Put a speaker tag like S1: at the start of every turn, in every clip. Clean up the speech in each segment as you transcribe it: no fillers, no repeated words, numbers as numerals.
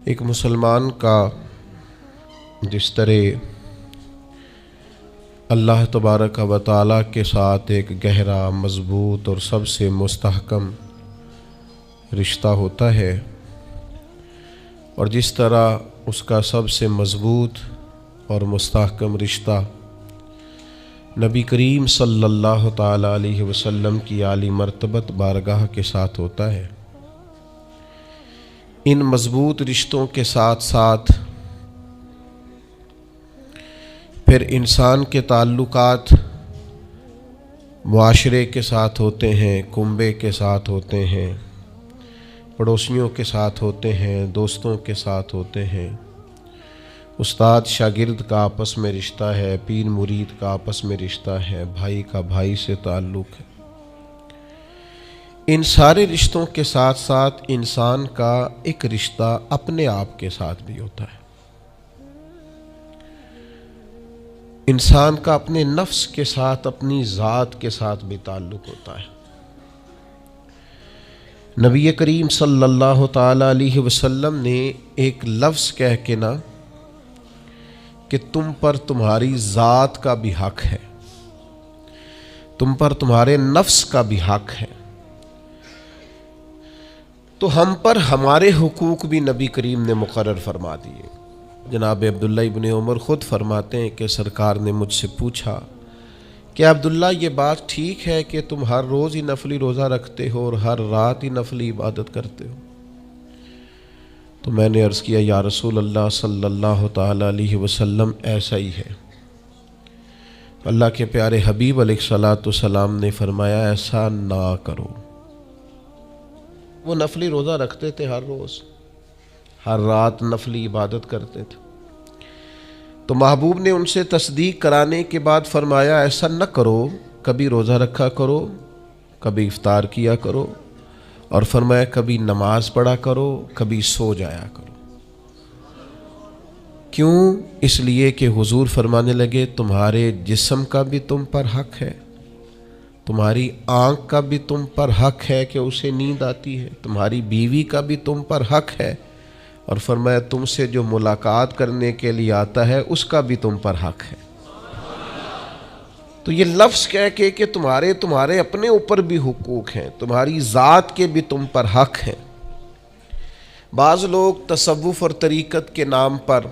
S1: ایک مسلمان کا جس طرح اللہ تبارک و تعالیٰ کے ساتھ ایک گہرا، مضبوط اور سب سے مستحکم رشتہ ہوتا ہے، اور جس طرح اس کا سب سے مضبوط اور مستحکم رشتہ نبی کریم صلی اللہ تعالیٰ علیہ وسلم کی عالی مرتبت بارگاہ کے ساتھ ہوتا ہے، ان مضبوط رشتوں کے ساتھ ساتھ پھر انسان کے تعلقات معاشرے کے ساتھ ہوتے ہیں، کنبے کے ساتھ ہوتے ہیں، پڑوسیوں کے ساتھ ہوتے ہیں، دوستوں کے ساتھ ہوتے ہیں، استاد شاگرد کا آپس میں رشتہ ہے، پیر مرید کا آپس میں رشتہ ہے، بھائی کا بھائی سے تعلق ہے۔ ان سارے رشتوں کے ساتھ ساتھ انسان کا ایک رشتہ اپنے آپ کے ساتھ بھی ہوتا ہے۔ انسان کا اپنے نفس کے ساتھ، اپنی ذات کے ساتھ بھی تعلق ہوتا ہے۔ نبی کریم صلی اللہ تعالیٰ علیہ وسلم نے ایک لفظ کہہ کے نا کہ تم پر تمہاری ذات کا بھی حق ہے، تم پر تمہارے نفس کا بھی حق ہے، تو ہم پر ہمارے حقوق بھی نبی کریم نے مقرر فرما دیے۔ جناب عبداللہ ابن عمر خود فرماتے ہیں کہ سرکار نے مجھ سے پوچھا کہ عبداللہ یہ بات ٹھیک ہے کہ تم ہر روز ہی نفلی روزہ رکھتے ہو اور ہر رات ہی نفلی عبادت کرتے ہو؟ تو میں نے عرض کیا یا رسول اللہ صلی اللہ تعالیٰ علیہ وسلم ایسا ہی ہے۔ اللہ کے پیارے حبیب علیہ الصلاۃ والسلام نے فرمایا ایسا نہ کرو۔ وہ نفلی روزہ رکھتے تھے، ہر روز ہر رات نفلی عبادت کرتے تھے، تو محبوب نے ان سے تصدیق کرانے کے بعد فرمایا ایسا نہ کرو، کبھی روزہ رکھا کرو، کبھی افطار کیا کرو، اور فرمایا کبھی نماز پڑھا کرو، کبھی سو جایا کرو۔ کیوں؟ اس لیے کہ حضور فرمانے لگے تمہارے جسم کا بھی تم پر حق ہے، تمہاری آنکھ کا بھی تم پر حق ہے کہ اسے نیند آتی ہے، تمہاری بیوی کا بھی تم پر حق ہے، اور فرمایا تم سے جو ملاقات کرنے کے لیے آتا ہے اس کا بھی تم پر حق ہے۔ تو یہ لفظ کہہ کے کہ تمہارے اپنے اوپر بھی حقوق ہیں، تمہاری ذات کے بھی تم پر حق ہیں۔ بعض لوگ تصوف اور طریقت کے نام پر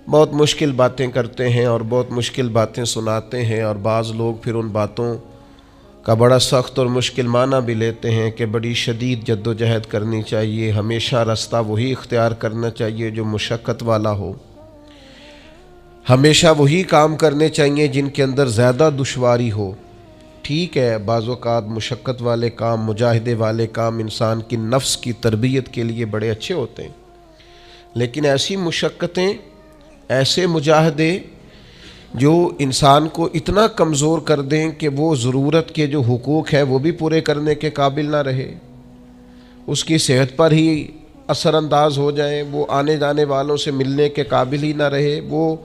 S1: بہت مشکل باتیں کرتے ہیں اور بہت مشکل باتیں سناتے ہیں، اور بعض لوگ پھر ان باتوں کا بڑا سخت اور مشکل معنی بھی لیتے ہیں کہ بڑی شدید جد و جہد کرنی چاہیے، ہمیشہ راستہ وہی اختیار کرنا چاہیے جو مشقت والا ہو، ہمیشہ وہی کام کرنے چاہیے جن کے اندر زیادہ دشواری ہو۔ ٹھیک ہے، بعض اوقات مشقت والے کام، مجاہدے والے کام انسان کی نفس کی تربیت کے لیے بڑے اچھے ہوتے ہیں، لیکن ایسی مشقتیں، ایسے مجاہدے جو انسان کو اتنا کمزور کر دیں کہ وہ ضرورت کے جو حقوق ہے وہ بھی پورے کرنے کے قابل نہ رہے، اس کی صحت پر ہی اثر انداز ہو جائیں، وہ آنے جانے والوں سے ملنے کے قابل ہی نہ رہے، وہ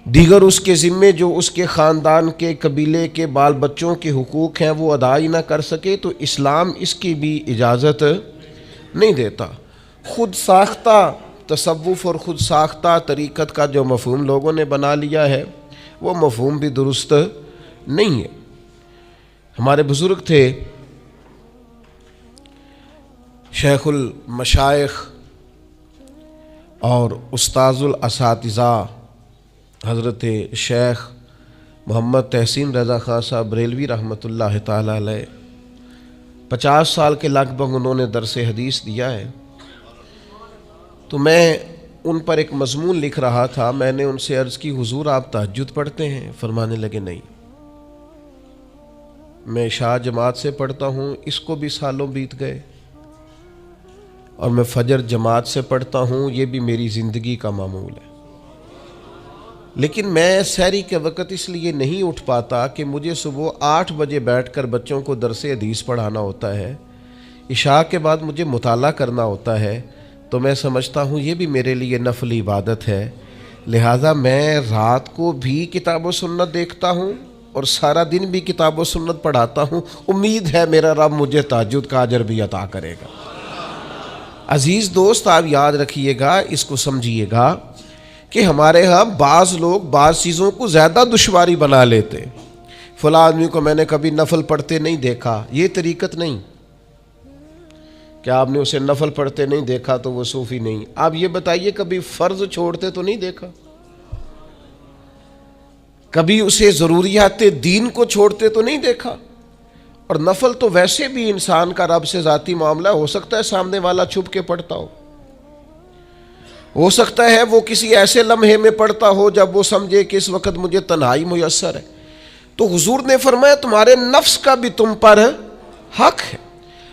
S1: دیگر اس کے ذمے جو اس کے خاندان کے قبیلے کے بال بچوں کے حقوق ہیں وہ ادا ہی نہ کر سکے، تو اسلام اس کی بھی اجازت نہیں دیتا۔ خود ساختہ تصوف اور خود ساختہ طریقت کا جو مفہوم لوگوں نے بنا لیا ہے وہ مفہوم بھی درست نہیں ہے۔ ہمارے بزرگ تھے شیخ المشائخ اور استاذ الاساتذہ حضرت شیخ محمد تحسین رضا خان صاحب بریلوی رحمۃ اللہ تعالی علیہ، 50 سال کے لگ بھگ انہوں نے درس حدیث دیا ہے۔ تو میں ان پر ایک مضمون لکھ رہا تھا، میں نے ان سے عرض کی حضور آپ تہجد پڑھتے ہیں؟ فرمانے لگے نہیں، میں عشاء جماعت سے پڑھتا ہوں، اس کو بھی سالوں بیت گئے، اور میں فجر جماعت سے پڑھتا ہوں، یہ بھی میری زندگی کا معمول ہے، لیکن میں سحری کے وقت اس لیے نہیں اٹھ پاتا کہ مجھے صبح 8 بجے بیٹھ کر بچوں کو درس حدیث پڑھانا ہوتا ہے، عشاء کے بعد مجھے مطالعہ کرنا ہوتا ہے، تو میں سمجھتا ہوں یہ بھی میرے لیے نفلی عبادت ہے، لہٰذا میں رات کو بھی کتاب و سنت دیکھتا ہوں اور سارا دن بھی کتاب و سنت پڑھاتا ہوں، امید ہے میرا رب مجھے تہجد کا اجر بھی عطا کرے گا۔ عزیز دوست، آپ یاد رکھیے گا، اس کو سمجھیے گا کہ ہمارے ہاں بعض لوگ بعض چیزوں کو زیادہ دشواری بنا لیتے۔ فلاں آدمی کو میں نے کبھی نفل پڑھتے نہیں دیکھا، یہ طریقت نہیں کہ آپ نے اسے نفل پڑھتے نہیں دیکھا تو وہ صوفی نہیں۔ آپ یہ بتائیے کبھی فرض چھوڑتے تو نہیں دیکھا، کبھی اسے ضروریات دین کو چھوڑتے تو نہیں دیکھا۔ اور نفل تو ویسے بھی انسان کا رب سے ذاتی معاملہ، ہو سکتا ہے سامنے والا چھپ کے پڑھتا ہو سکتا ہے وہ کسی ایسے لمحے میں پڑھتا ہو جب وہ سمجھے کہ اس وقت مجھے تنہائی میسر ہے۔ تو حضور نے فرمایا تمہارے نفس کا بھی تم پر حق ہے۔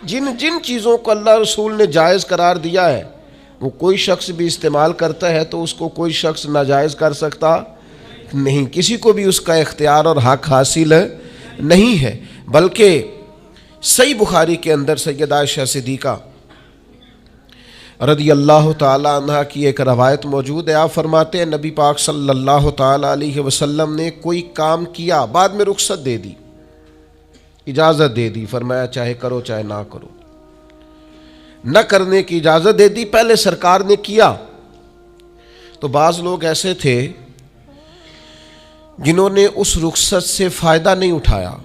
S1: جن جن چیزوں کو اللہ رسول نے جائز قرار دیا ہے وہ کوئی شخص بھی استعمال کرتا ہے تو اس کو کوئی شخص ناجائز کر سکتا نہیں، کسی کو بھی اس کا اختیار اور حق حاصل نہیں ہے۔ بلکہ صحیح بخاری کے اندر سیدہ عائشہ صدیقہ رضی اللہ تعالی عنہ کی ایک روایت موجود ہے۔ آپ فرماتے ہیں نبی پاک صلی اللہ تعالی علیہ وسلم نے کوئی کام کیا، بعد میں رخصت دے دی، اجازت دے دی، فرمایا چاہے کرو چاہے نہ کرو، نہ کرنے کی اجازت دے دی، پہلے سرکار نے کیا۔ تو بعض لوگ ایسے تھے جنہوں نے اس رخصت سے فائدہ نہیں اٹھایا،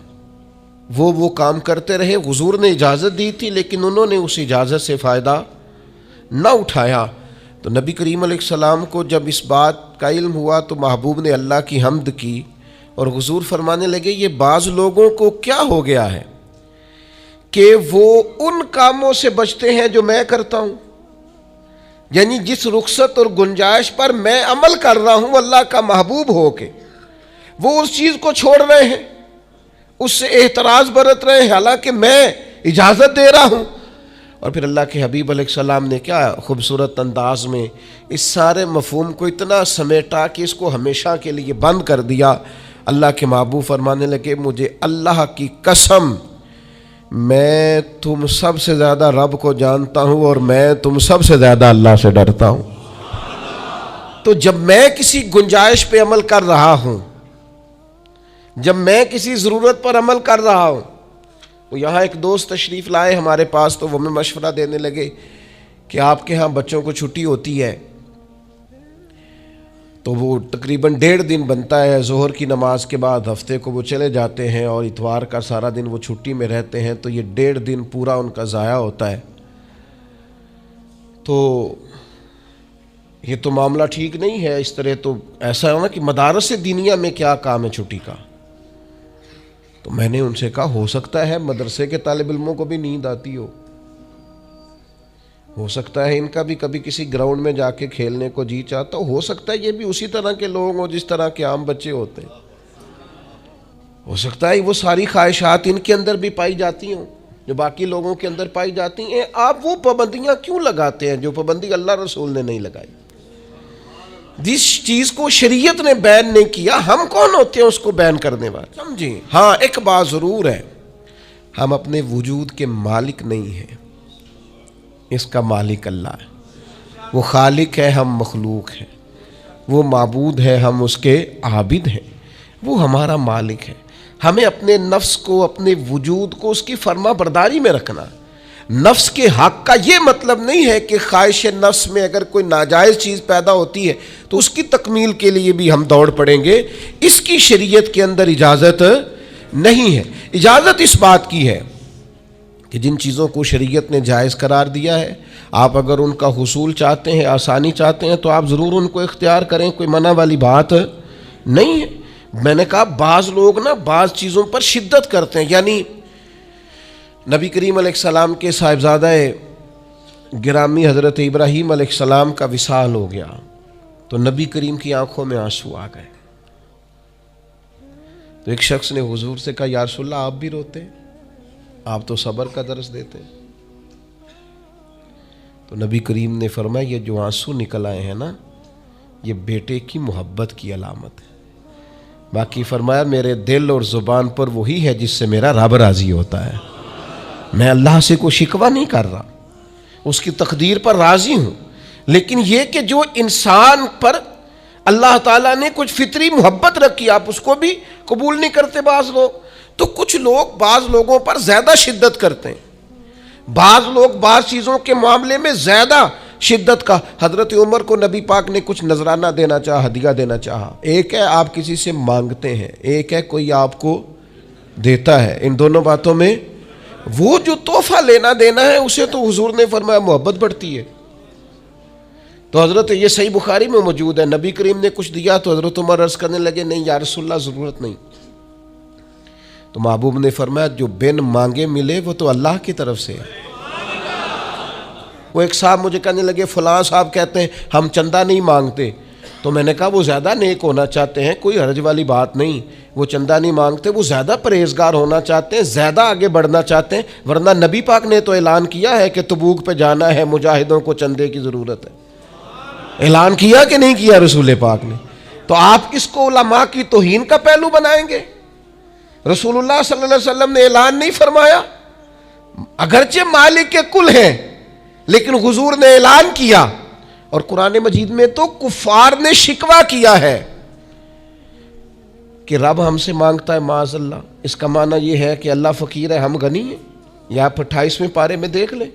S1: وہ کام کرتے رہے، حضور نے اجازت دی تھی لیکن انہوں نے اس اجازت سے فائدہ نہ اٹھایا۔ تو نبی کریم علیہ السلام کو جب اس بات کا علم ہوا تو محبوب نے اللہ کی حمد کی اور حضور فرمانے لگے یہ بعض لوگوں کو کیا ہو گیا ہے کہ وہ ان کاموں سے بچتے ہیں جو میں کرتا ہوں، یعنی جس رخصت اور گنجائش پر میں عمل کر رہا ہوں اللہ کا محبوب ہو کے، وہ اس چیز کو چھوڑ رہے ہیں، اس سے احتراز برت رہے ہیں حالانکہ میں اجازت دے رہا ہوں۔ اور پھر اللہ کے حبیب علیہ السلام نے کیا خوبصورت انداز میں اس سارے مفہوم کو اتنا سمیٹا کہ اس کو ہمیشہ کے لیے بند کر دیا۔ اللہ کے محبوب فرمانے لگے مجھے اللہ کی قسم میں تم سب سے زیادہ رب کو جانتا ہوں اور میں تم سب سے زیادہ اللہ سے ڈرتا ہوں۔ تو جب میں کسی گنجائش پہ عمل کر رہا ہوں، جب میں کسی ضرورت پر عمل کر رہا ہوں، وہ یہاں ایک دوست تشریف لائے ہمارے پاس تو وہ ہمیں مشورہ دینے لگے کہ آپ کے ہاں بچوں کو چھٹی ہوتی ہے تو وہ تقریباً 1.5 دن بنتا ہے، ظہر کی نماز کے بعد ہفتے کو وہ چلے جاتے ہیں اور اتوار کا سارا دن وہ چھٹی میں رہتے ہیں، تو یہ 1.5 دن پورا ان کا ضائع ہوتا ہے۔ تو یہ تو معاملہ ٹھیک نہیں ہے، اس طرح تو ایسا ہے نا کہ مدارس دینیہ میں کیا کام ہے چھٹی کا؟ تو میں نے ان سے کہا ہو سکتا ہے مدرسے کے طالب علموں کو بھی نیند آتی ہو سکتا ہے ان کا بھی کبھی کسی گراؤنڈ میں جا کے کھیلنے کو جی چاہتا ہو سکتا ہے یہ بھی اسی طرح کے لوگ ہوں جس طرح کے عام بچے ہوتے ہیں، ہو سکتا ہے وہ ساری خواہشات ان کے اندر بھی پائی جاتی ہوں جو باقی لوگوں کے اندر پائی جاتی ہیں۔ آپ وہ پابندیاں کیوں لگاتے ہیں جو پابندی اللہ رسول نے نہیں لگائی؟ جس چیز کو شریعت نے بین نہیں کیا ہم کون ہوتے ہیں اس کو بین کرنے والے؟ سمجھیں؟ ہاں ایک بات ضرور ہے، ہم اپنے وجود کے مالک نہیں ہیں، اس کا مالک اللہ ہے، وہ خالق ہے ہم مخلوق ہیں، وہ معبود ہے ہم اس کے عابد ہیں، وہ ہمارا مالک ہے۔ ہمیں اپنے نفس کو اپنے وجود کو اس کی فرما برداری میں رکھنا۔ نفس کے حق کا یہ مطلب نہیں ہے کہ خواہش نفس میں اگر کوئی ناجائز چیز پیدا ہوتی ہے تو اس کی تکمیل کے لیے بھی ہم دوڑ پڑیں گے، اس کی شریعت کے اندر اجازت نہیں ہے۔ اجازت اس بات کی ہے کہ جن چیزوں کو شریعت نے جائز قرار دیا ہے آپ اگر ان کا حصول چاہتے ہیں، آسانی چاہتے ہیں تو آپ ضرور ان کو اختیار کریں، کوئی منع والی بات نہیں ہے۔ میں نے کہا بعض لوگ نا بعض چیزوں پر شدت کرتے ہیں، یعنی نبی کریم علیہ السلام کے صاحبزادہ گرامی حضرت ابراہیم علیہ السلام کا وصال ہو گیا تو نبی کریم کی آنکھوں میں آنسو آ گئے۔ تو ایک شخص نے حضور سے کہا یا رسول اللہ آپ بھی روتے ہیں، آپ تو صبر کا درس دیتے ہیں۔ تو نبی کریم نے فرمایا یہ جو آنسو نکل آئے ہیں نا یہ بیٹے کی محبت کی علامت ہے، باقی فرمایا میرے دل اور زبان پر وہی ہے جس سے میرا رب راضی ہوتا ہے، میں اللہ سے کوئی شکوہ نہیں کر رہا، اس کی تقدیر پر راضی ہوں، لیکن یہ کہ جو انسان پر اللہ تعالیٰ نے کچھ فطری محبت رکھی، آپ اس کو بھی قبول نہیں کرتے بعض لوگ. تو کچھ لوگ بعض لوگوں پر زیادہ شدت کرتے ہیں، بعض لوگ بعض چیزوں کے معاملے میں زیادہ شدت کا. حضرت عمر کو نبی پاک نے کچھ نذرانہ دینا چاہا، ہدیہ دینا چاہا. ایک ہے آپ کسی سے مانگتے ہیں، ایک ہے کوئی آپ کو دیتا ہے. ان دونوں باتوں میں وہ جو تحفہ لینا دینا ہے اسے تو حضور نے فرمایا محبت بڑھتی ہے. تو حضرت یہ صحیح بخاری میں موجود ہے، نبی کریم نے کچھ دیا تو حضرت عمر عرض کرنے لگے نہیں یا رسول اللہ ضرورت نہیں. تو محبوب نے فرمایا جو بن مانگے ملے وہ تو اللہ کی طرف سے ہے. وہ ایک صاحب مجھے کہنے لگے فلاں صاحب کہتے ہیں ہم چندہ نہیں مانگتے. تو میں نے کہا وہ زیادہ نیک ہونا چاہتے ہیں، کوئی حرج والی بات نہیں. وہ چندہ نہیں مانگتے، وہ زیادہ پرہیزگار ہونا چاہتے ہیں، زیادہ آگے بڑھنا چاہتے ہیں. ورنہ نبی پاک نے تو اعلان کیا ہے کہ تبوک پہ جانا ہے، مجاہدوں کو چندے کی ضرورت ہے. اعلان کیا کہ نہیں کیا رسول پاک نے؟ تو آپ اس کو علماء کی توہین کا پہلو بنائیں گے؟ رسول اللہ صلی اللہ علیہ وسلم نے اعلان نہیں فرمایا؟ اگرچہ مالک کے کل ہیں لیکن حضور نے اعلان کیا. اور قرآن مجید میں تو کفار نے شکوہ کیا ہے کہ رب ہم سے مانگتا ہے معاذ اللہ. اس کا معنی یہ ہے کہ اللہ فقیر ہے ہم غنی ہیں. یا آپ 28ویں پارے میں دیکھ لیں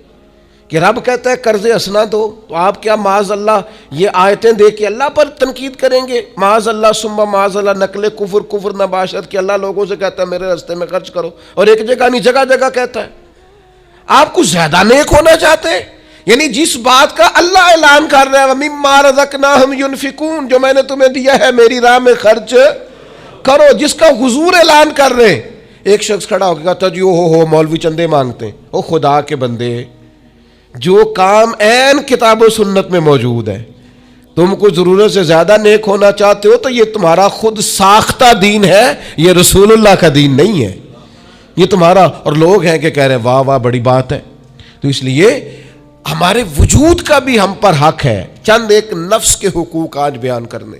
S1: کہ رب کہتا ہے قرض حسنہ دو، تو آپ کیا معاذ اللہ یہ آیتیں دے کے اللہ پر تنقید کریں گے؟ معاذ اللہ ثم معاذ اللہ، نقل کفر نباشت کہ اللہ لوگوں سے کہتا ہے میرے راستے میں خرچ کرو، اور ایک جگہ نہیں جگہ جگہ کہتا ہے. آپ کچھ زیادہ نیک ہونا چاہتے ہیں؟ یعنی جس بات کا اللہ اعلان کر رہا ہے وَمِمَّا رَزَقْنَاهُمْ يُنْفِقُونَ، جو میں نے تمہیں دیا ہے میری راہ میں خرچ کرو، جس کا حضور اعلان کر رہے ہیں. ایک شخص کھڑا ہو کے کہتا جی ہو مولوی چندے مانگتے ہیں. او خدا کے بندے، جو کام عین کتاب و سنت میں موجود ہے تم کو ضرورت سے زیادہ نیک ہونا چاہتے ہو تو یہ تمہارا خود ساختہ دین ہے، یہ رسول اللہ کا دین نہیں ہے، یہ تمہارا. اور لوگ ہیں کہ کہہ رہے ہیں واہ واہ بڑی بات ہے. تو اس لیے ہمارے وجود کا بھی ہم پر حق ہے. چند ایک نفس کے حقوق آج بیان کرنے.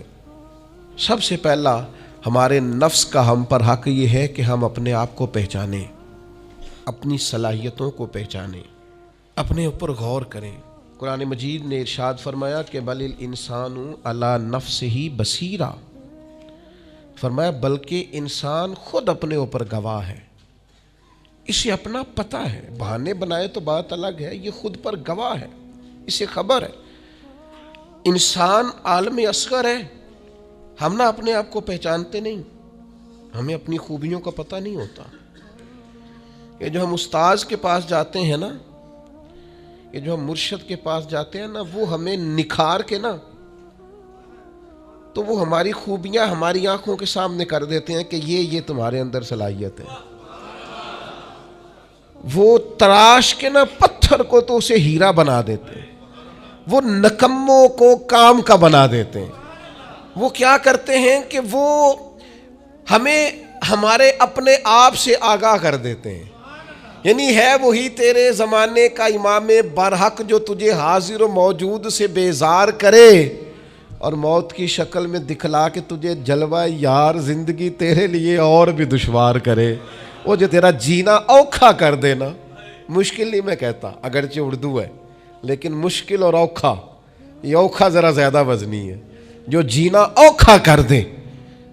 S1: سب سے پہلا ہمارے نفس کا ہم پر حق یہ ہے کہ ہم اپنے آپ کو پہچانیں، اپنی صلاحیتوں کو پہچانیں، اپنے اوپر غور کریں. قرآن مجید نے ارشاد فرمایا کہ بل الانسان علی نفسہ بصیرہ، فرمایا بلکہ انسان خود اپنے اوپر گواہ ہے، اسے اپنا پتہ ہے. بہانے بنائے تو بات الگ ہے، یہ خود پر گواہ ہے، اسے خبر ہے. انسان عالم اصغر ہے. ہم نہ اپنے آپ کو پہچانتے نہیں، ہمیں اپنی خوبیوں کا پتہ نہیں ہوتا. یہ جو ہم استاذ کے پاس جاتے ہیں نا، یہ جو ہم مرشد کے پاس جاتے ہیں نا، وہ ہمیں نکھار کے نا تو وہ ہماری خوبیاں ہماری آنکھوں کے سامنے کر دیتے ہیں کہ یہ تمہارے اندر صلاحیت ہے. وہ تراش کے نا پتھر کو تو اسے ہیرا بنا دیتے ہیں، وہ نکموں کو کام کا بنا دیتے ہیں. وہ کیا کرتے ہیں کہ وہ ہمیں ہمارے اپنے آپ سے آگاہ کر دیتے ہیں. یعنی ہے وہی تیرے زمانے کا امام برحق جو تجھے حاضر و موجود سے بیزار کرے اور موت کی شکل میں دکھلا کے تجھے جلوہ یار زندگی تیرے لیے اور بھی دشوار کرے. وہ جو تیرا جینا اوکھا کر دینا، مشکل نہیں میں کہتا اگرچہ اردو ہے لیکن مشکل اور اوکھا، یہ اوکھا ذرا زیادہ وزنی ہے. جو جینا اوکھا کر دے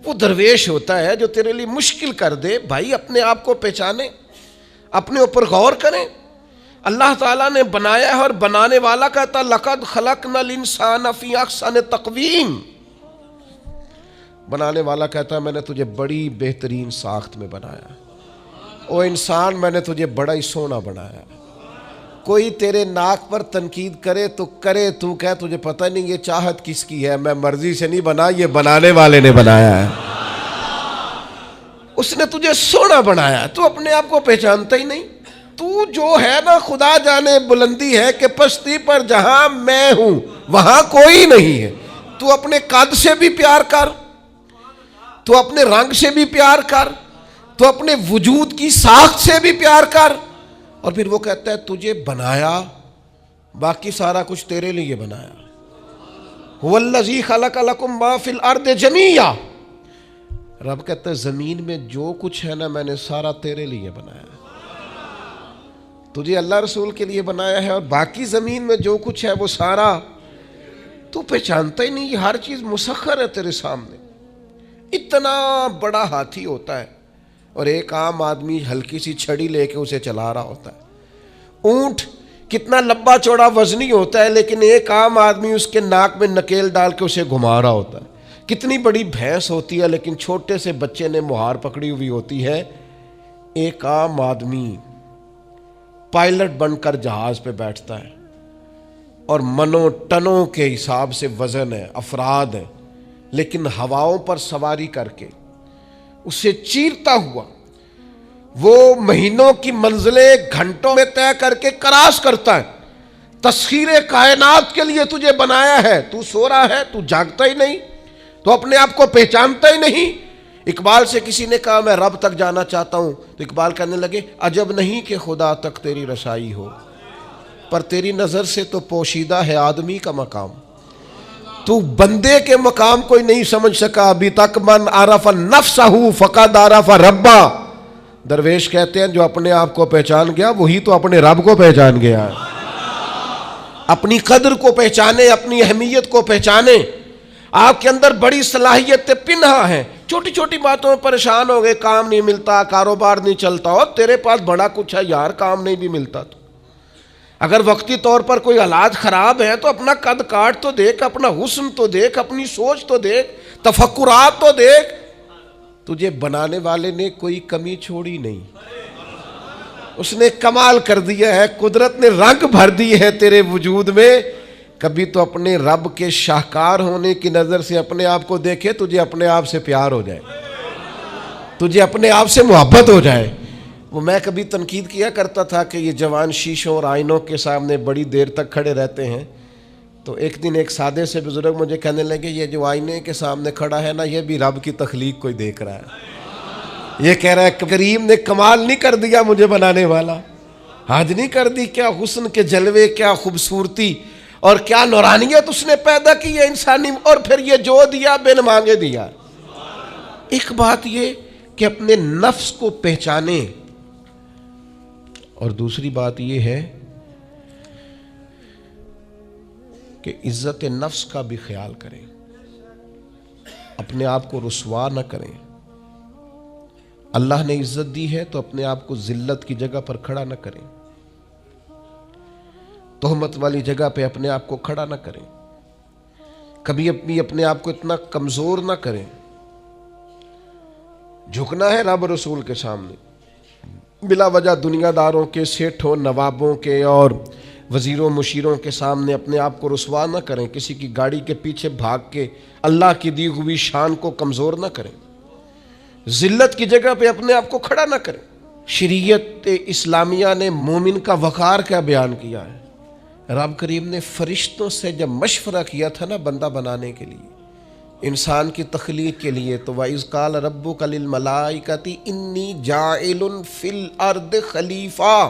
S1: وہ درویش ہوتا ہے، جو تیرے لیے مشکل کر دے. بھائی اپنے آپ کو پہچانے، اپنے اوپر غور کریں. اللہ تعالیٰ نے بنایا ہے اور بنانے والا کہتا لقد خلقنا الانسان فی احسن تقویم. بنانے والا کہتا ہے میں نے تجھے بڑی بہترین ساخت میں بنایا. او انسان میں نے تجھے بڑا ہی سونا بنایا. کوئی تیرے ناک پر تنقید کرے تو کرے، تو کہے تجھے پتہ نہیں یہ چاہت کس کی ہے، میں مرضی سے نہیں بنا، یہ بنانے والے نے بنایا ہے. اس نے تجھے سونا بنایا، تو اپنے آپ کو پہچانتا ہی نہیں. تو جو ہے نا خدا جانے بلندی ہے کہ پستی پر جہاں میں ہوں وہاں کوئی نہیں ہے. تو اپنے قد سے بھی پیار کر، تو اپنے رنگ سے بھی پیار کر، تو اپنے وجود کی ساخت سے بھی پیار کر. اور پھر وہ کہتا ہے تجھے بنایا، باقی سارا کچھ تیرے لیے بنایا. هو الذی خلق لکم ما فی الارض جمیعا. رب کہتا ہے زمین میں جو کچھ ہے نا میں نے سارا تیرے لیے بنایا. تجھے اللہ رسول کے لیے بنایا ہے، اور باقی زمین میں جو کچھ ہے وہ سارا تو پہچانتا ہی نہیں یہ ہر چیز مسخر ہے تیرے سامنے. اتنا بڑا ہاتھی ہوتا ہے اور ایک عام آدمی ہلکی سی چھڑی لے کے اسے چلا رہا ہوتا ہے. اونٹ کتنا لمبا چوڑا وزنی ہوتا ہے لیکن ایک عام آدمی اس کے ناک میں نکیل ڈال کے اسے گھما رہا ہوتا ہے. کتنی بڑی بھینس ہوتی ہے لیکن چھوٹے سے بچے نے مہار پکڑی ہوئی ہوتی ہے. ایک عام آدمی پائلٹ بن کر جہاز پہ بیٹھتا ہے اور منوں ٹنوں کے حساب سے وزن ہے، افراد ہیں، لیکن ہواؤں پر سواری کر کے اسے چیرتا ہوا وہ مہینوں کی منزلیں گھنٹوں میں طے کر کے کراس کرتا ہے. تسخیر کائنات کے لیے تجھے بنایا ہے، تو سو رہا ہے، تو جاگتا ہی نہیں، تو اپنے آپ کو پہچانتا ہی نہیں. اقبال سے کسی نے کہا میں رب تک جانا چاہتا ہوں تو اقبال کہنے لگے عجب نہیں کہ خدا تک تیری رسائی ہو، پر تیری نظر سے تو پوشیدہ ہے آدمی کا مقام. تو بندے کے مقام کوئی نہیں سمجھ سکا ابھی تک. من عرف نفسہ فقد عرف ربا. درویش کہتے ہیں جو اپنے آپ کو پہچان گیا وہی تو اپنے رب کو پہچان گیا. اپنی قدر کو پہچانے، اپنی اہمیت کو پہچانے. آپ کے اندر بڑی صلاحیتیں پنہا ہیں. چھوٹی چھوٹی باتوں میں پریشان ہو گئے، کام نہیں ملتا، کاروبار نہیں چلتا، اور تیرے پاس بڑا کچھ ہے یار، کام نہیں بھی ملتا. تو اگر وقتی طور پر کوئی حالات خراب ہیں تو اپنا قد کاٹ تو دیکھ، اپنا حسن تو دیکھ، اپنی سوچ تو دیکھ، تفکرات تو دیکھ. تجھے بنانے والے نے کوئی کمی چھوڑی نہیں، اس نے کمال کر دیا ہے، قدرت نے رنگ بھر دی ہے تیرے وجود میں. کبھی تو اپنے رب کے شاہکار ہونے کی نظر سے اپنے آپ کو دیکھے، تجھے اپنے آپ سے پیار ہو جائے، تجھے اپنے آپ سے محبت ہو جائے. وہ میں کبھی تنقید کیا کرتا تھا کہ یہ جوان شیشوں اور آئینوں کے سامنے بڑی دیر تک کھڑے رہتے ہیں. تو ایک دن ایک سادے سے بزرگ مجھے کہنے لگے یہ جو آئینے کے سامنے کھڑا ہے نا، یہ بھی رب کی تخلیق کوئی دیکھ رہا ہے. یہ کہہ رہا ہے کریم نے کمال نہیں کر دیا مجھے بنانے والا، حد نہیں کر دی. کیا حسن کے جلوے، کیا خوبصورتی اور کیا نورانیت اس نے پیدا کی ہے انسانی. اور پھر یہ جو دیا بن مانگے دیا. ایک بات یہ کہ اپنے نفس کو پہچانے، اور دوسری بات یہ ہے کہ عزت نفس کا بھی خیال کریں، اپنے آپ کو رسوا نہ کریں. اللہ نے عزت دی ہے تو اپنے آپ کو ذلت کی جگہ پر کھڑا نہ کریں، تہمت والی جگہ پہ اپنے آپ کو کھڑا نہ کریں، کبھی اپنے آپ کو اتنا کمزور نہ کریں. جھکنا ہے رب رسول کے سامنے، بلا وجہ دنیا داروں کے، سیٹھوں، نوابوں کے اور وزیروں مشیروں کے سامنے اپنے آپ کو رسوا نہ کریں. کسی کی گاڑی کے پیچھے بھاگ کے اللہ کی دی ہوئی شان کو کمزور نہ کریں، ذلت کی جگہ پہ اپنے آپ کو کھڑا نہ کریں. شریعت اسلامیہ نے مومن کا وقار کیا بیان کیا ہے. رب کریم نے فرشتوں سے جب مشورہ کیا تھا نا بندہ بنانے کے لیے، انسان کی تخلیق کے لیے، تو وَإِذْ قَالَ رَبُّكَ لِلْمَلَائِكَةِ إِنِّي جَاعِلٌ فِي الْأَرْضِ خلیفہ.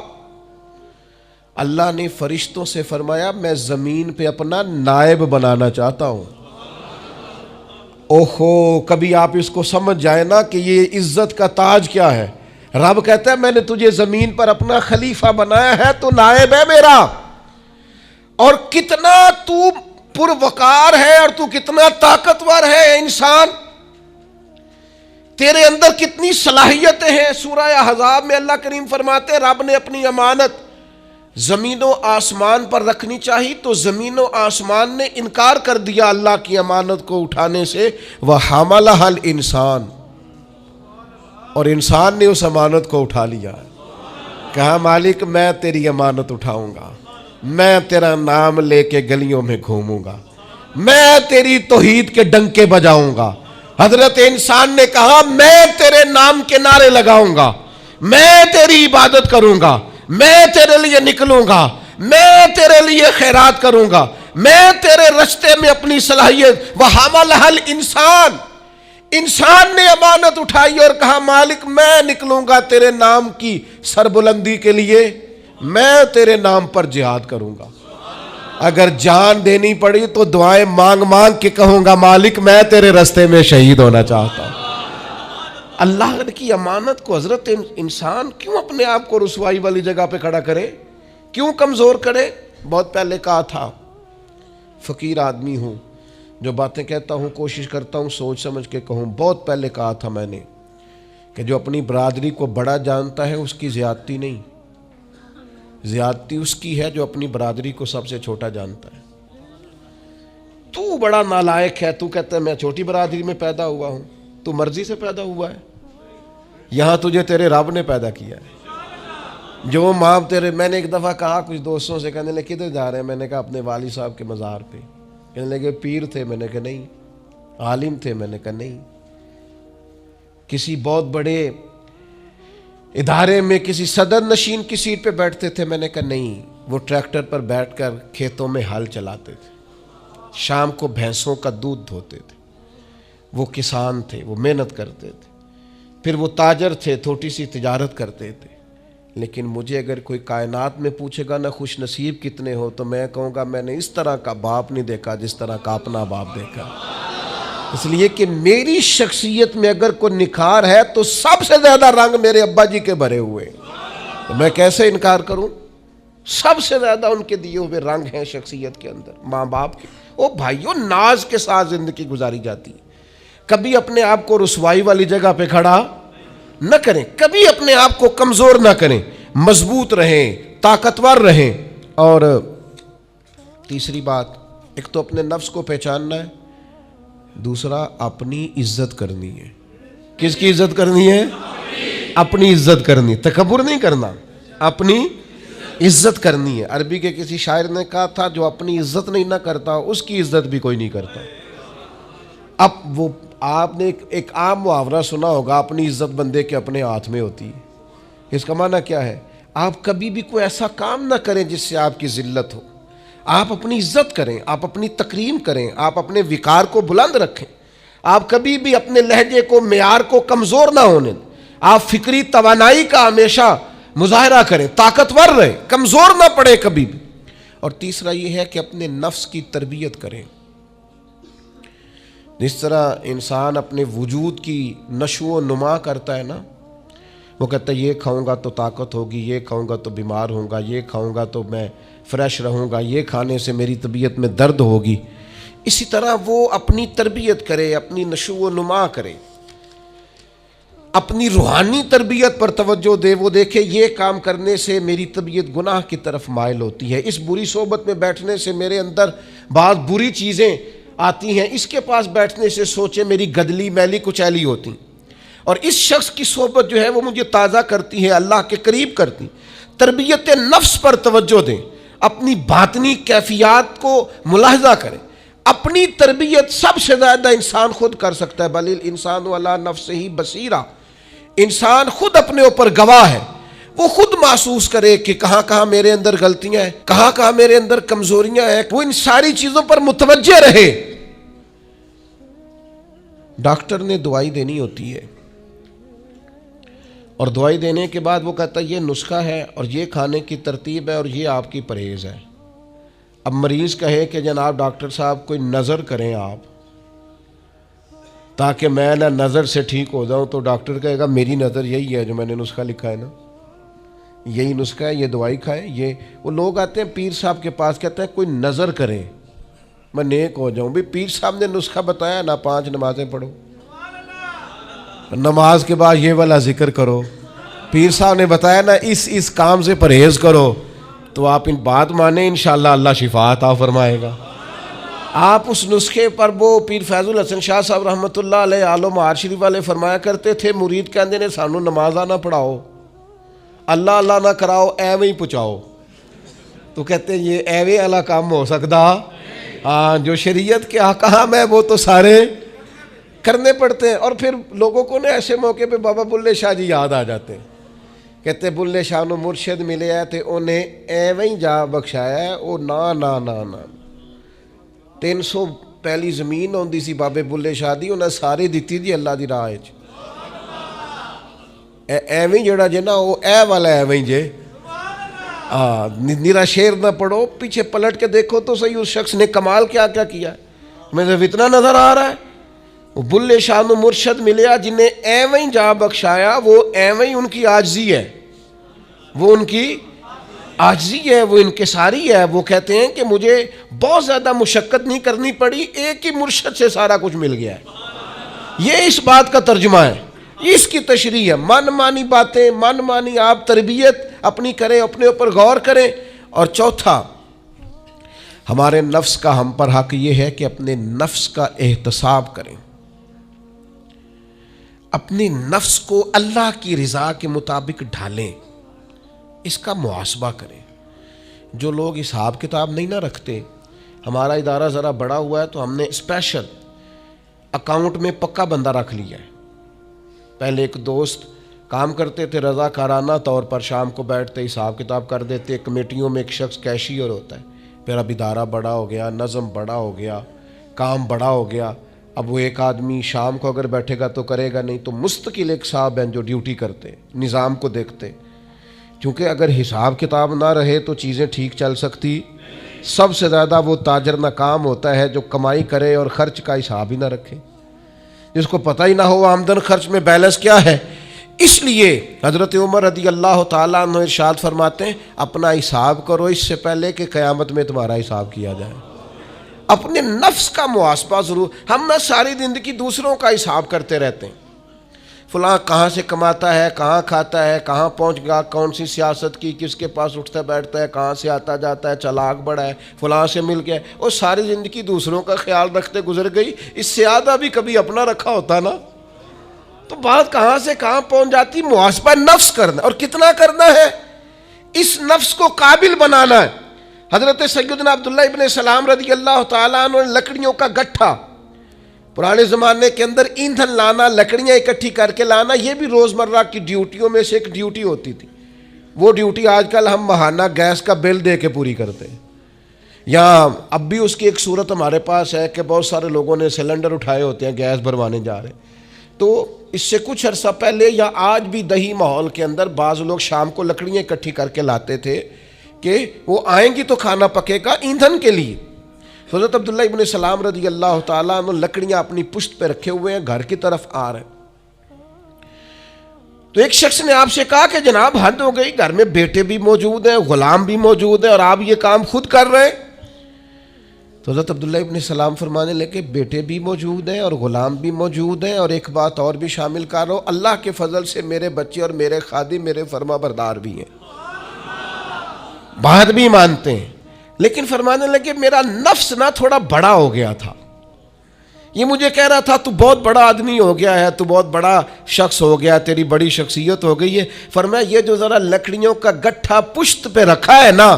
S1: اللہ نے فرشتوں سے فرمایا میں زمین پہ اپنا نائب بنانا چاہتا ہوں. اوہو، کبھی آپ اس کو سمجھ جائیں نا کہ یہ عزت کا تاج کیا ہے. رب کہتا ہے میں نے تجھے زمین پر اپنا خلیفہ بنایا ہے، تو نائب ہے میرا. اور کتنا تو پروقار ہے اور تو کتنا طاقتور ہے انسان، تیرے اندر کتنی صلاحیتیں ہیں. سورہ احزاب میں اللہ کریم فرماتے ہیں رب نے اپنی امانت زمین و آسمان پر رکھنی چاہی تو زمین و آسمان نے انکار کر دیا اللہ کی امانت کو اٹھانے سے. وَحَمَلَهَا الْإِنسان، اور انسان نے اس امانت کو اٹھا لیا. کہا مالک میں تیری امانت اٹھاؤں گا، میں تیرا نام لے کے گلیوں میں گھوموں گا، میں تیری توحید کے ڈنکے بجاؤں گا. حضرت انسان نے کہا میں تیرے نام کے نعرے لگاؤں گا، میں تیری عبادت کروں گا، میں تیرے لیے نکلوں گا، میں تیرے لیے خیرات کروں گا، میں تیرے رشتے میں اپنی صلاحیت. وَحَمَلَهَا الْإِنسان، انسان نے امانت اٹھائی اور کہا مالک میں نکلوں گا تیرے نام کی سربلندی کے لیے، میں تیرے نام پر جہاد کروں گا. اگر جان دینی پڑی تو دعائیں مانگ مانگ کے کہوں گا مالک میں تیرے رستے میں شہید ہونا چاہتا ہوں. اللہ کی امانت کو حضرت انسان کیوں اپنے آپ کو رسوائی والی جگہ پہ کھڑا کرے، کیوں کمزور کرے. بہت پہلے کہا تھا فقیر آدمی ہوں، جو باتیں کہتا ہوں کوشش کرتا ہوں سوچ سمجھ کے کہوں. بہت پہلے کہا تھا میں نے کہ جو اپنی برادری کو بڑا جانتا ہے اس کی زیادتی نہیں، زیادتی اس کی ہے جو اپنی برادری کو سب سے چھوٹا جانتا ہے. تو بڑا نالائق ہے، تو کہتا ہے میں چھوٹی برادری میں پیدا ہوا ہوں. تو مرضی سے پیدا ہوا ہے، یہاں تجھے تیرے رب نے پیدا کیا ہے. جو ماں تیرے، میں نے ایک دفعہ کہا کچھ دوستوں سے، کہنے لگے کدھر جا رہے ہیں؟ میں نے کہا اپنے والد صاحب کے مزار پہ. کہنے لگے پیر تھے؟ میں نے کہا نہیں. عالم تھے؟ میں نے کہا نہیں. کسی بہت بڑے ادارے میں کسی صدر نشین کی سیٹ پہ بیٹھتے تھے؟ میں نے کہا نہیں. وہ ٹریکٹر پر بیٹھ کر کھیتوں میں ہل چلاتے تھے، شام کو بھینسوں کا دودھ دھوتے تھے. وہ کسان تھے، وہ محنت کرتے تھے. پھر وہ تاجر تھے، چھوٹی سی تجارت کرتے تھے. لیکن مجھے اگر کوئی کائنات میں پوچھے گا نا خوش نصیب کتنے ہو، تو میں کہوں گا میں نے اس طرح کا باپ نہیں دیکھا جس طرح کا اپنا باپ دیکھا. اس لیے کہ میری شخصیت میں اگر کوئی نکھار ہے تو سب سے زیادہ رنگ میرے ابا جی کے بھرے ہوئے. تو میں کیسے انکار کروں؟ سب سے زیادہ ان کے دیے ہوئے رنگ ہیں شخصیت کے اندر، ماں باپ کے. او بھائیوں، ناز کے ساتھ زندگی گزاری جاتی ہے. کبھی اپنے آپ کو رسوائی والی جگہ پہ کھڑا نہ کریں، کبھی اپنے آپ کو کمزور نہ کریں، مضبوط رہیں، طاقتور رہیں. اور تیسری بات، ایک تو اپنے نفس کو پہچاننا ہے، دوسرا اپنی عزت کرنی ہے. کس کی عزت کرنی ہے؟ اپنی عزت کرنی، تکبر نہیں کرنا، اپنی عزت کرنی ہے. عربی کے کسی شاعر نے کہا تھا جو اپنی عزت نہیں نہ کرتا اس کی عزت بھی کوئی نہیں کرتا. اب وہ آپ نے ایک عام محاورہ سنا ہوگا، اپنی عزت بندے کے اپنے ہاتھ میں ہوتی ہے. اس کا معنی کیا ہے؟ آپ کبھی بھی کوئی ایسا کام نہ کریں جس سے آپ کی ذلت ہو. آپ اپنی عزت کریں، آپ اپنی تکریم کریں، آپ اپنے وقار کو بلند رکھیں. آپ کبھی بھی اپنے لہجے کو، معیار کو کمزور نہ ہونے دیں. آپ فکری توانائی کا ہمیشہ مظاہرہ کریں، طاقتور رہیں، کمزور نہ پڑے کبھی بھی. اور تیسرا یہ ہے کہ اپنے نفس کی تربیت کریں. جس طرح انسان اپنے وجود کی نشو و نما کرتا ہے نا، وہ کہتا ہے یہ کھاؤں گا تو طاقت ہوگی، یہ کھاؤں گا تو بیمار ہوں گا، یہ کھاؤں گا تو میں فریش رہوں گا، یہ کھانے سے میری طبیعت میں درد ہوگی. اسی طرح وہ اپنی تربیت کرے، اپنی نشو و نما کرے، اپنی روحانی تربیت پر توجہ دے. وہ دیکھے یہ کام کرنے سے میری طبیعت گناہ کی طرف مائل ہوتی ہے، اس بری صحبت میں بیٹھنے سے میرے اندر بعض بری چیزیں آتی ہیں، اس کے پاس بیٹھنے سے سوچے میری گدلی میلی کچیلی ہوتی، اور اس شخص کی صحبت جو ہے وہ مجھے تازہ کرتی ہے، اللہ کے قریب کرتی. تربیت نفس پر توجہ دیں، اپنی باطنی کیفیات کو ملاحظہ کریں. اپنی تربیت سب سے زیادہ انسان خود کر سکتا ہے. بل الانسان علی نفسہ بصیرہ، انسان خود اپنے اوپر گواہ ہے. وہ خود محسوس کرے کہ کہاں کہاں میرے اندر غلطیاں ہیں، کہاں کہاں میرے اندر کمزوریاں ہیں. وہ ان ساری چیزوں پر متوجہ رہے. ڈاکٹر نے دوائی دینی ہوتی ہے، اور دوائی دینے کے بعد وہ کہتا ہے یہ نسخہ ہے اور یہ کھانے کی ترتیب ہے اور یہ آپ کی پرہیز ہے. اب مریض کہے کہ جناب ڈاکٹر صاحب کوئی نظر کریں آپ تاکہ میں نہ نظر سے ٹھیک ہو جاؤں، تو ڈاکٹر کہے گا میری نظر یہی ہے جو میں نے نسخہ لکھا ہے نا، یہی نسخہ ہے، یہ دوائی کھائیں. یہ وہ لوگ آتے ہیں پیر صاحب کے پاس، کہتے ہیں کوئی نظر کریں میں نیک ہو جاؤں. بھی پیر صاحب نے نسخہ بتایا نا، 5 نمازیں پڑھو، نماز کے بعد یہ والا ذکر کرو. پیر صاحب نے بتایا نا اس کام سے پرہیز کرو، تو آپ ان بات مانیں انشاءاللہ اللہ شفا عطا فرمائے گا. آپ اس نسخے پر، وہ پیر فیض الحسن شاہ صاحب رحمۃ اللہ علیہ آل و معار شریف والے فرمایا کرتے تھے، مرید کہندے نے سانو نمازاں نہ پڑھاؤ، اللہ اللہ نہ کراؤ، ایویں ہی پہنچاؤ. تو کہتے ہیں یہ ایویں والا کام ہو سکتا؟ ہاں، جو شریعت کے احکام ہے وہ تو سارے کرنے پڑتے ہیں. اور پھر لوگوں کو نا ایسے موقع پہ بابا بلے شاہ جی یاد آ جاتے ہیں. کہتے بلے شاہ نو مرشد ملے ہے تے انہیں ایویں ہی جا بخشایا ہے. او نا 300 پہلی زمین ہوندی سی بابے بلے شاہ دی، انہیں ساری دیتی دی اللہ دی راہ وچ. ایویں جڑا جے نا وہ اے والا ایویں جے. نیرا شیر نہ پڑھو، پیچھے پلٹ کے دیکھو تو صحیح اس شخص نے کمال کیا کیا کیا ہے. مجھے اتنا نظر آ رہا ہے وہ بلے شاہ نو مرشد ملیا جنہیں ایویں جا بخشایا، وہ ایویں ان کی عاجزی ہے، وہ ان کی عاجزی ہے، وہ انکساری ہے. وہ کہتے ہیں کہ مجھے بہت زیادہ مشقت نہیں کرنی پڑی، ایک ہی مرشد سے سارا کچھ مل گیا ہے. یہ اس بات کا ترجمہ ہے، اس کی تشریح ہے. من مانی باتیں، من مانی آپ تربیت اپنی کریں، اپنے اوپر غور کریں. اور چوتھا، ہمارے نفس کا ہم پر حق یہ ہے کہ اپنے نفس کا احتساب کریں، اپنے نفس کو اللہ کی رضا کے مطابق ڈھالیں، اس کا محاسبہ کریں. جو لوگ حساب کتاب نہیں نہ رکھتے، ہمارا ادارہ ذرا بڑا ہوا ہے تو ہم نے اسپیشل اکاؤنٹ میں پکا بندہ رکھ لیا ہے. پہلے ایک دوست کام کرتے تھے رضاکارانہ طور پر، شام کو بیٹھتے حساب کتاب کر دیتے. کمیٹیوں میں ایک شخص کیشیئر ہوتا ہے. پھر اب ادارہ بڑا ہو گیا، نظم بڑا ہو گیا، کام بڑا ہو گیا. اب وہ ایک آدمی شام کو اگر بیٹھے گا تو کرے گا نہیں، تو مستقل ایک صاحب ہیں جو ڈیوٹی کرتے، نظام کو دیکھتے. کیونکہ اگر حساب کتاب نہ رہے تو چیزیں ٹھیک چل سکتی. سب سے زیادہ وہ تاجر ناکام ہوتا ہے جو کمائی کرے اور خرچ کا حساب ہی نہ رکھے، جس کو پتہ ہی نہ ہو آمدن خرچ میں بیلنس کیا ہے. اس لیے حضرت عمر رضی اللہ تعالیٰ عنہ ارشاد فرماتے ہیں اپنا حساب کرو اس سے پہلے کہ قیامت میں تمہارا حساب کیا جائے. اپنے نفس کا محاسبہ ضرور. ہم نہ ساری زندگی دوسروں کا حساب کرتے رہتے ہیں، فلاں کہاں سے کماتا ہے، کہاں کھاتا ہے، کہاں پہنچ گیا، کون سی سیاست کی، کس کے پاس اٹھتا بیٹھتا ہے، کہاں سے آتا جاتا ہے، چلاک بڑا ہے، فلاں سے مل گیا. اور ساری زندگی دوسروں کا خیال رکھتے گزر گئی. اس سے زیادہ بھی کبھی اپنا رکھا ہوتا نا تو بات کہاں سے کہاں پہنچ جاتی. محاسبہ نفس کرنا، اور کتنا کرنا ہے، اس نفس کو قابل بنانا ہے. حضرت سیدنا عبداللہ ابن سلام رضی اللہ تعالیٰ عنہ نے لکڑیوں کا گٹھا، پرانے زمانے کے اندر ایندھن لانا، لکڑیاں اکٹھی کر کے لانا، یہ بھی روزمرہ کی ڈیوٹیوں میں سے ایک ڈیوٹی ہوتی تھی. وہ ڈیوٹی آج کل ہم ماہانہ گیس کا بل دے کے پوری کرتے ہیں. یا اب بھی اس کی ایک صورت ہمارے پاس ہے کہ بہت سارے لوگوں نے سلنڈر اٹھائے ہوتے ہیں، گیس بھروانے جا رہے ہیں. تو اس سے کچھ عرصہ پہلے یا آج بھی دیہی ماحول کے اندر بعض لوگ شام کو لکڑیاں اکٹھی کر کے لاتے تھے کہ وہ آئیں گی تو کھانا پکے گا ایندھن کے لیے. حضرت عبداللہ ابن سلام رضی اللہ تعالیٰ عنہ لکڑیاں اپنی پشت پہ رکھے ہوئے ہیں، گھر کی طرف آ رہے ہیں. تو ایک شخص نے آپ سے کہا کہ جناب حد ہو گئی، گھر میں بیٹے بھی موجود ہیں، غلام بھی موجود ہیں، اور آپ یہ کام خود کر رہے ہیں. تو حضرت عبداللہ ابن سلام فرمانے لگے بیٹے بھی موجود ہیں اور غلام بھی موجود ہیں، اور ایک بات اور بھی شامل کر رہا ہوں، اللہ کے فضل سے میرے بچے اور میرے خادم میرے فرما بردار بھی ہیں، بات بھی مانتے ہیں. لیکن فرمانے لگے میرا نفس نہ تھوڑا بڑا ہو گیا تھا. یہ مجھے کہہ رہا تھا تو بہت بڑا آدمی ہو گیا ہے، تو بہت بڑا شخص ہو گیا، تیری بڑی شخصیت ہو گئی ہے. فرمایا یہ جو ذرا لکڑیوں کا گٹھا پشت پہ رکھا ہے نا،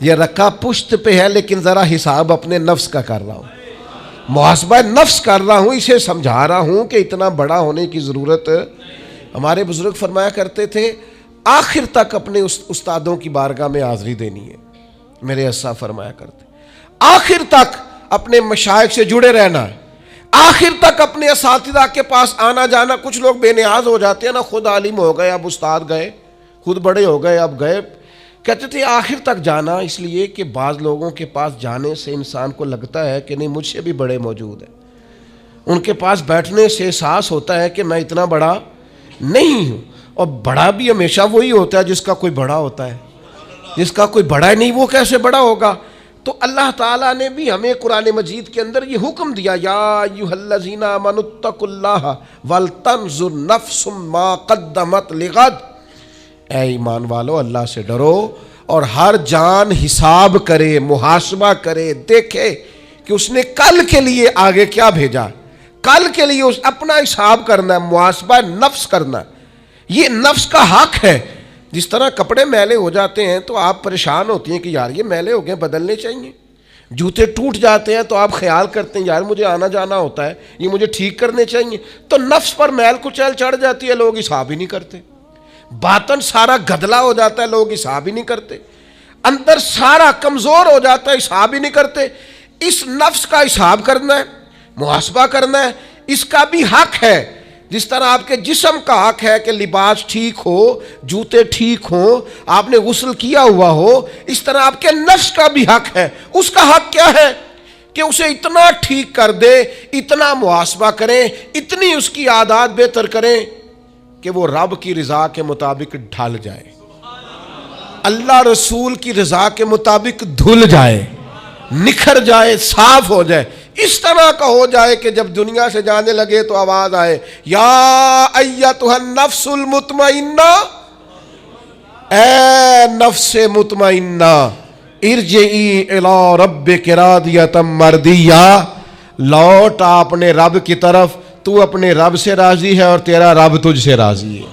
S1: یہ رکھا پشت پہ ہے، لیکن ذرا حساب اپنے نفس کا کر رہا ہوں، محاسبہ نفس کر رہا ہوں، اسے سمجھا رہا ہوں کہ اتنا بڑا ہونے کی ضرورت. ہمارے بزرگ فرمایا کرتے تھے آخر تک اپنے استادوں کی بارگاہ میں حاضری دینی ہے. میرے اسا فرمایا کرتے آخر تک اپنے مشائخ سے جڑے رہنا ہے، آخر تک اپنے اساتذہ کے پاس آنا جانا. کچھ لوگ بے نیاز ہو جاتے ہیں نا، خود عالم ہو گئے اب استاد گئے، خود بڑے ہو گئے اب گئے. کہتے تھے آخر تک جانا، اس لیے کہ بعض لوگوں کے پاس جانے سے انسان کو لگتا ہے کہ نہیں مجھ سے بھی بڑے موجود ہیں. ان کے پاس بیٹھنے سے احساس ہوتا ہے کہ میں اتنا بڑا نہیں ہوں. اور بڑا بھی ہمیشہ وہی ہوتا ہے جس کا کوئی بڑا ہوتا ہے، جس کا کوئی بڑا نہیں وہ کیسے بڑا ہوگا. تو اللہ تعالیٰ نے بھی ہمیں قرآن مجید کے اندر یہ حکم دیا، یا ایھا الذین آمنوا اتقوا اللہ ولتنظر نفس ما قدمت لغد. اے ایمان والو اللہ سے ڈرو اور ہر جان حساب کرے، محاسبہ کرے، دیکھے کہ اس نے کل کے لیے آگے کیا بھیجا. کل کے لیے اس اپنا حساب کرنا ہے، محاسبہ نفس کرنا. یہ نفس کا حق ہے. جس طرح کپڑے میلے ہو جاتے ہیں تو آپ پریشان ہوتی ہیں کہ یار یہ میلے ہو گئے بدلنے چاہیے. جوتے ٹوٹ جاتے ہیں تو آپ خیال کرتے ہیں یار مجھے آنا جانا ہوتا ہے، یہ مجھے ٹھیک کرنے چاہیے. تو نفس پر میل کچیل چڑھ جاتی ہے، لوگ حساب ہی نہیں کرتے. باطن سارا گدلا ہو جاتا ہے، لوگ حساب ہی نہیں کرتے. اندر سارا کمزور ہو جاتا ہے، حساب ہی نہیں کرتے. اس نفس کا حساب کرنا ہے، محاسبہ کرنا ہے. اس کا بھی حق ہے. جس طرح آپ کے جسم کا حق ہے کہ لباس ٹھیک ہو، جوتے ٹھیک ہوں، آپ نے غسل کیا ہوا ہو، اس طرح آپ کے نفس کا بھی حق ہے. اس کا حق کیا ہے کہ اسے اتنا ٹھیک کر دے، اتنا محاسبہ کریں، اتنی اس کی عادات بہتر کریں کہ وہ رب کی رضا کے مطابق ڈھل جائے. اللہ رسول کی رضا کے مطابق دھل جائے، نکھر جائے، صاف ہو جائے، اس طرح کا ہو جائے کہ جب دنیا سے جانے لگے تو آواز آئے یا ایتھا النفس المطمئنہ، اے نفس مطمئنہ ارجعی الی ربک راضیۃ مرضیہ، لوٹ اپنے رب کی طرف، تو اپنے رب سے راضی ہے اور تیرا رب تجھ سے راضی ہے۔